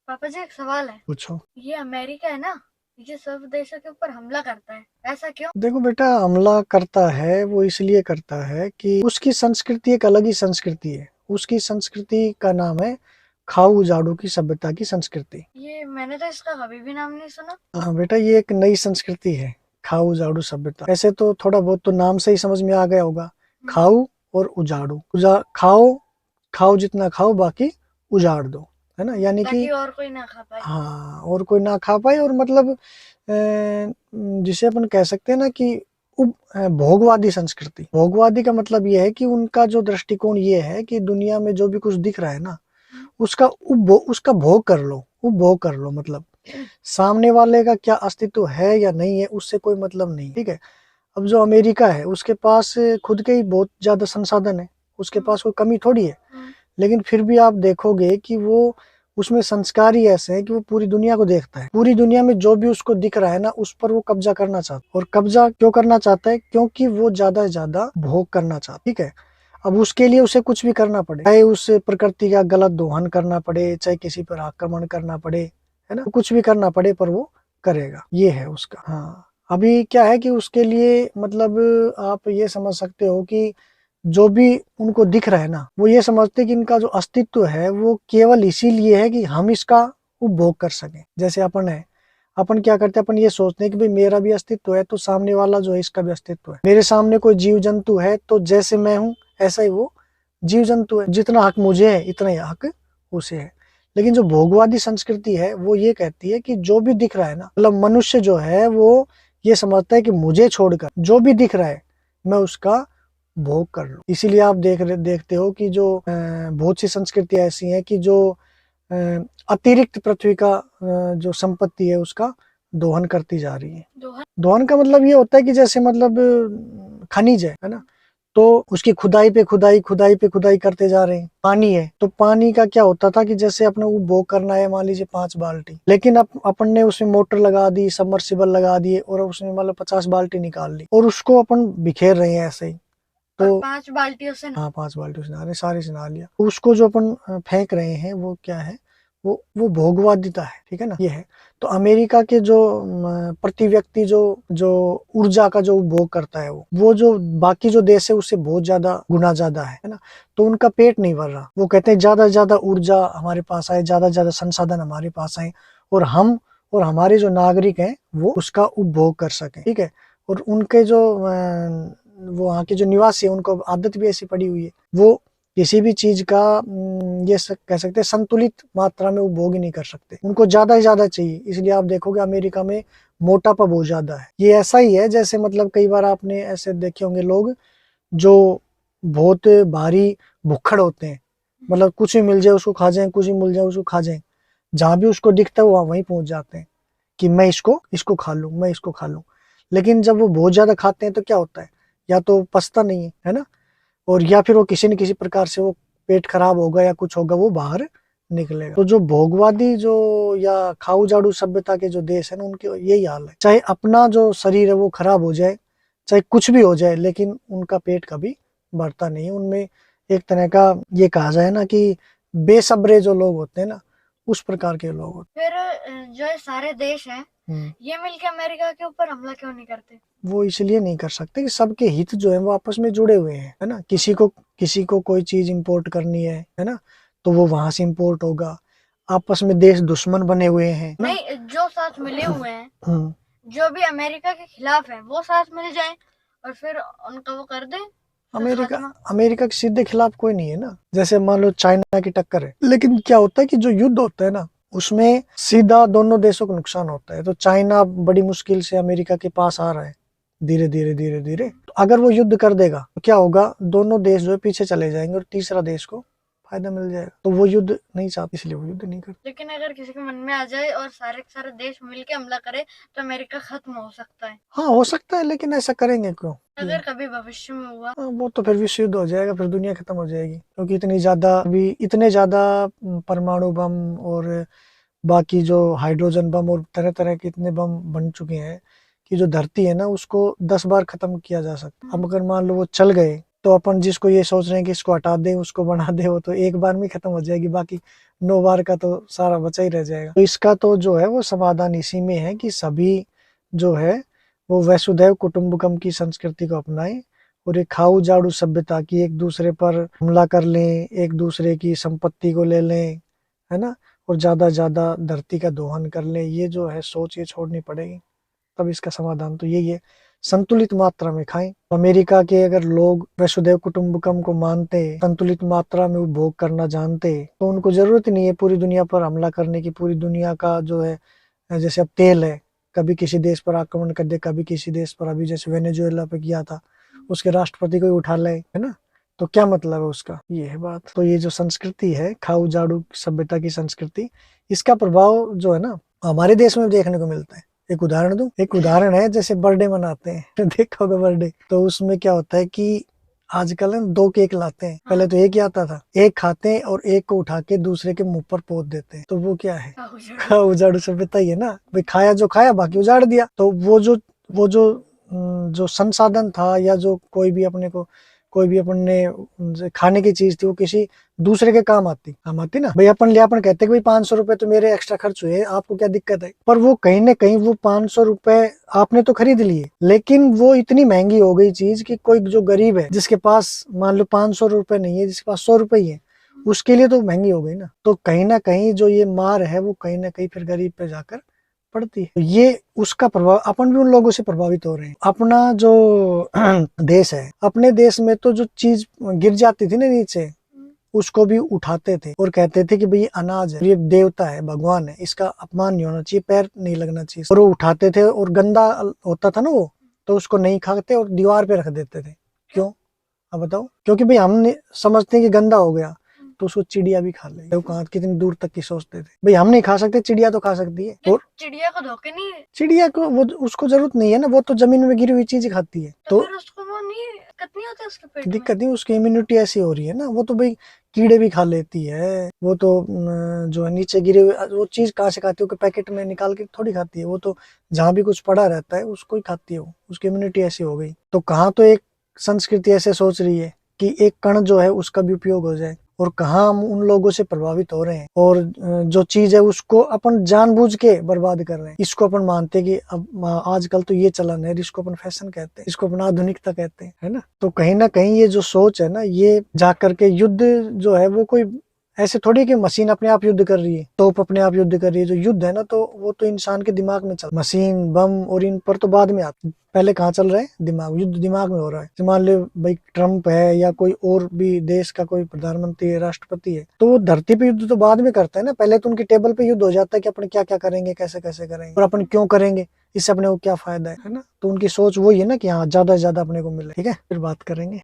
पापा जी एक सवाल है। पूछो। ये अमेरिका है ना, ये सब देशों के ऊपर हमला करता है, ऐसा क्यों? देखो बेटा, हमला करता है वो इसलिए करता है कि उसकी संस्कृति एक अलग ही संस्कृति है। उसकी संस्कृति का नाम है खाऊ जाड़ू की सभ्यता की संस्कृति। ये मैंने तो इसका कभी भी नाम नहीं सुना। हाँ बेटा, ये एक नई संस्कृति है, खाऊ जाड़ू सभ्यता। ऐसे तो थोड़ा बहुत तो नाम से ही समझ में आ गया होगा। खाऊ और उजाड़ू, खाओ, खाओ जितना खाओ, बाकी उजाड़ दो, है ना। यानी कि ताकि और कोई ना खा पाए। हाँ, और कोई ना खा पाए। और मतलब जिसे अपन कह सकते हैं ना कि भोगवादी संस्कृति। भोगवादी का मतलब ये है कि उनका जो दृष्टिकोण ये है कि दुनिया में जो भी कुछ दिख रहा है ना, उसका भोग कर लो, उपभोग कर लो। मतलब सामने वाले का क्या अस्तित्व है या नहीं है, उससे कोई मतलब नहीं, ठीक है। अब जो अमेरिका है, उसके पास खुद के ही बहुत ज्यादा संसाधन है, उसके पास कोई कमी थोड़ी है। लेकिन फिर भी आप देखोगे कि वो, उसमें संस्कार ही ऐसे हैं कि वो पूरी दुनिया को देखता है। पूरी दुनिया में जो भी उसको दिख रहा है ना, उस पर वो कब्जा करना चाहता है। और कब्जा क्यों करना चाहता है? क्योंकि वो ज्यादा से ज्यादा भोग करना चाहता है, ठीक है। अब उसके लिए उसे कुछ भी करना पड़े, चाहे उस प्रकृति का गलत दोहन करना पड़े, चाहे किसी पर आक्रमण करना पड़े, है ना, कुछ भी करना पड़े, पर वो करेगा। ये है उसका। हाँ, अभी क्या है कि उसके लिए मतलब आप ये समझ सकते हो कि जो भी उनको दिख रहा है ना, वो ये समझते हैं कि इनका जो अस्तित्व है वो केवल इसीलिए है कि हम इसका उपभोग कर सकें। जैसे अपन है, अपन क्या करते हैं, अपन ये सोचते हैं कि भाई मेरा भी अस्तित्व है तो सामने वाला जो है इसका भी अस्तित्व है। मेरे सामने कोई जीव जंतु है तो जैसे मैं हूं ऐसा ही वो जीव जंतु है। जितना हक मुझे है इतना ही हक उसे है। लेकिन जो भोगवादी संस्कृति है वो ये कहती है कि जो भी दिख रहा है ना, मतलब मनुष्य जो है वो ये समझता है कि मुझे छोड़कर जो भी दिख रहा है मैं उसका भोग कर लूं। इसीलिए आप देखते हो कि जो बहुत सी संस्कृतियां ऐसी हैं कि जो अ, अतिरिक्त पृथ्वी का जो संपत्ति है उसका दोहन करती जा रही है। दोहन? दोहन का मतलब ये होता है कि जैसे मतलब खनिज है ना, तो उसकी खुदाई पे खुदाई, खुदाई पे खुदाई करते जा रहे हैं। पानी है तो पानी का क्या होता था कि जैसे अपने उपभोग करना है, मान लीजिए 5 बाल्टी, लेकिन अपन ने उसमें मोटर लगा दी, सबमर्सिबल लगा दिए और उसमें मतलब 50 बाल्टी निकाल ली और उसको अपन बिखेर रहे हैं ऐसे ही। और तो 5 बाल्टियों से हाँ, 5 बाल्टी से नहा रहे, सारे से नहा लिया। तो उसको जो अपन फेंक रहे हैं वो क्या है? वो भोगवादिता है, ठीक है ना, ये है। तो अमेरिका के जो प्रति व्यक्ति जो जो ऊर्जा का जो उपभोग करता है, वो जो बाकी जो देश है उससे बहुत ज्यादा गुना ज्यादा है ना। तो उनका पेट नहीं भर रहा। वो कहते हैं ज्यादा से ज्यादा ऊर्जा हमारे पास आए, ज्यादा से ज्यादा संसाधन हमारे पास आए और हम और हमारे जो नागरिक हैं वो उसका उपभोग कर सकें, ठीक है। और उनके जो वो वहाँ के जो निवासी है उनको आदत भी ऐसी पड़ी हुई है, वो किसी भी चीज का कह सकते हैं संतुलित मात्रा में उपभोग ही नहीं कर सकते। उनको ज्यादा से ज्यादा चाहिए। इसलिए आप देखोगे अमेरिका में मोटापा बहुत ज्यादा है। ये ऐसा ही है जैसे मतलब कई बार आपने ऐसे देखे होंगे लोग जो बहुत भारी भुक्खड़ होते हैं, मतलब कुछ भी मिल जाए उसको खा जाए, कुछ भी मिल जाए उसको खा जाए, जहां भी उसको दिखता है वो वहीं पहुंच जाते हैं कि मैं इसको इसको खा लूं, मैं इसको खा लूं। लेकिन जब वो बहुत ज्यादा खाते हैं तो क्या होता है? या तो पचता नहीं है ना, और या फिर वो किसी न किसी प्रकार से वो पेट खराब होगा या कुछ होगा, वो बाहर निकलेगा। तो जो भोगवादी जो या खाऊ जाड़ू सभ्यता के जो देश है ना, उनके यही हाल है। चाहे अपना जो शरीर है वो खराब हो जाए, चाहे कुछ भी हो जाए, लेकिन उनका पेट कभी भरता नहीं है। उनमें एक तरह का ये कहा जाए ना कि बेसब्रे जो लोग होते हैं ना, उस प्रकार के लोग होते फिर जो ये सारे देश हैं, हैं। ये मिलके अमेरिका के ऊपर हमला क्यों नहीं करते? वो इसलिए नहीं कर सकते कि सबके हित जो है वो आपस में जुड़े हुए हैं, है ना। किसी को कोई चीज इंपोर्ट करनी है ना, तो वो वहां से इंपोर्ट होगा। आपस में देश दुश्मन बने हुए हैं ना। नहीं, जो साथ मिले हुए हैं, हम्म। जो भी अमेरिका के खिलाफ है, वो साथ मिल जाए और फिर उनका वो कर दे, फिर अमेरिका खात्मा। अमेरिका के सीधे खिलाफ कोई नहीं है ना। जैसे मान लो चाइना की टक्कर है, लेकिन क्या होता है कि जो युद्ध होता है ना, उसमें सीधा दोनों देशों को नुकसान होता है। तो चाइना बड़ी मुश्किल से अमेरिका के पास आ रहा है, धीरे धीरे धीरे धीरे। तो अगर वो युद्ध कर देगा तो क्या होगा? दोनों देश जो है पीछे चले जाएंगे और तीसरा देश को फायदा मिल जाएगा। तो वो युद्ध नहीं चाहते, इसलिए वो युद्ध नहीं करते। लेकिन अगर किसी के मन में आ जाए और सारे के सारे देश मिलके हमला करे, तो अमेरिका खत्म हो सकता है। हाँ, हो सकता है, लेकिन ऐसा करेंगे क्यों? अगर कभी भविष्य में हुआ। हाँ, वो तो फिर विश्व युद्ध हो जाएगा, फिर दुनिया खत्म हो जाएगी। क्योंकि इतने ज्यादा परमाणु बम और बाकी जो हाइड्रोजन बम और तरह तरह के इतने बम बन चुके हैं कि जो धरती है ना उसको 10 बार खत्म किया जा सकता। अब अगर मान लो वो चल गए तो अपन जिसको ये सोच रहे हैं कि इसको हटा दे उसको बना दे, वो तो एक बार में खत्म हो जाएगी, बाकी 9 बार का तो सारा बचा ही रह जाएगा। तो इसका तो जो है वो समाधान इसी में है कि सभी जो है वो वसुधैव कुटुंबकम की संस्कृति को अपनाएं और एक खाऊ जाड़ू सभ्यता की एक दूसरे पर हमला कर लें, एक दूसरे की संपत्ति को ले लें, है ना, और ज्यादा धरती का दोहन कर लें, ये जो है सोच ये छोड़नी पड़ेगी। तब इसका समाधान तो यही है, संतुलित मात्रा में खाएं। अमेरिका के अगर लोग वसुधैव कुटुंबकम को मानते, संतुलित मात्रा में उपभोग करना जानते, तो उनको जरूरत ही नहीं है पूरी दुनिया पर हमला करने की। पूरी दुनिया का जो है, जैसे अब तेल है, कभी किसी देश पर आक्रमण कर दे, कभी किसी देश पर, अभी जैसे वेनेजुएला पे किया था, उसके राष्ट्रपति को ही उठा ले, है ना, तो क्या मतलब है उसका, ये है बात। तो ये जो संस्कृति है खाऊ जाड़ू सभ्यता की संस्कृति, इसका प्रभाव जो है ना हमारे देश में देखने को मिलता है। एक उदाहरण दूं, एक उदाहरण है जैसे बर्थडे मनाते हैं देखा होगा बर्थडे, तो उसमें क्या होता है कि आजकल 2 केक लाते हैं, पहले तो एक ही आता था, एक खाते हैं और एक को उठा के दूसरे के मुंह पर पोत देते हैं, तो वो क्या है, उजाड़ू सभ्यता ही है ना भाई। खाया जो खाया बाकी उजाड़ दिया। तो जो संसाधन था या जो कोई भी अपन ने खाने की चीज थी वो किसी दूसरे के काम आती ना भाई। अपन कहते कि भाई 500 रुपए तो मेरे एक्स्ट्रा खर्च हुए, आपको क्या दिक्कत है, पर वो कहीं ना कहीं वो 500 रुपए आपने तो खरीद लिए, लेकिन वो इतनी महंगी हो गई चीज कि कोई जो गरीब है जिसके पास मान लो 500 रुपए नहीं है, जिसके पास 100 रुपए ही है, उसके लिए तो महंगी हो गई ना। तो कहीं ना कहीं जो ये मार है वो कहीं ना कहीं फिर गरीब पे जाकर पड़ती है। तो ये उसका प्रभाव, अपन भी उन लोगों से प्रभावित हो रहे हैं। अपना जो देश है, अपने देश में तो जो चीज गिर जाती थी ना नीचे, उसको भी उठाते थे और कहते थे कि भाई अनाज है, ये देवता है, भगवान है, इसका अपमान नहीं होना चाहिए, पैर नहीं लगना चाहिए, और वो उठाते थे। और गंदा होता था ना वो, तो उसको नहीं खाते और दीवार पे रख देते थे। क्यों, अब बताओ? क्योंकि भाई हम समझते हैं कि गंदा हो गया, तो उसको चिड़िया भी खा लेगी। कहाँ कितनी दूर तक की सोचते थे भाई, हम नहीं खा सकते, चिड़िया तो खा सकती है। और चिड़िया को धोखे नहीं है, चिड़िया को वो उसको जरूरत नहीं है ना, वो तो जमीन में गिरी हुई चीज खाती है। तो फिर उसको वो नहीं दिक्कत नहीं होती उसके पेट में? दिक्कत नहीं, उसकी इम्यूनिटी ऐसी हो रही है ना, वो तो भाई कीड़े भी खा लेती है। वो तो जो है नीचे गिरे हुए वो चीज कहाँ से खाती है, पैकेट में निकाल के थोड़ी खाती है, वो तो जहाँ भी कुछ पड़ा रहता है उसको ही खाती है वो, उसकी इम्यूनिटी ऐसी हो गई। तो कहाँ तो एक संस्कृति ऐसे सोच रही है कि एक कण जो है उसका भी उपयोग हो जाए, और कहाँ हम उन लोगों से प्रभावित हो रहे हैं और जो चीज है उसको अपन जानबूझ के बर्बाद कर रहे हैं। इसको अपन मानते हैं कि अब आजकल तो ये चलन है, इसको अपन फैशन कहते हैं, इसको अपन आधुनिकता कहते हैं, है ना। तो कहीं ना कहीं ये जो सोच है ना, ये जा करके युद्ध जो है वो कोई ऐसे थोड़ी कि मशीन अपने आप युद्ध कर रही है, तोप अपने आप युद्ध कर रही है। जो युद्ध है ना, तो वो तो इंसान के दिमाग में चल, मशीन बम और इन पर तो बाद में आते, पहले कहाँ चल रहा है, दिमाग, युद्ध दिमाग में हो रहा है। मान लो भाई ट्रम्प है या कोई और भी देश का कोई प्रधानमंत्री है, राष्ट्रपति है, तो वो धरती पे युद्ध तो बाद में करता है ना, पहले तो उनके टेबल पे युद्ध हो जाता है कि अपन क्या क्या करेंगे, कैसे कैसे करेंगे और अपन क्यों करेंगे, इससे अपने को क्या फायदा है ना। तो उनकी सोच वही है ना कि हाँ ज्यादा से ज्यादा अपने को मिले, ठीक है, फिर बात करेंगे।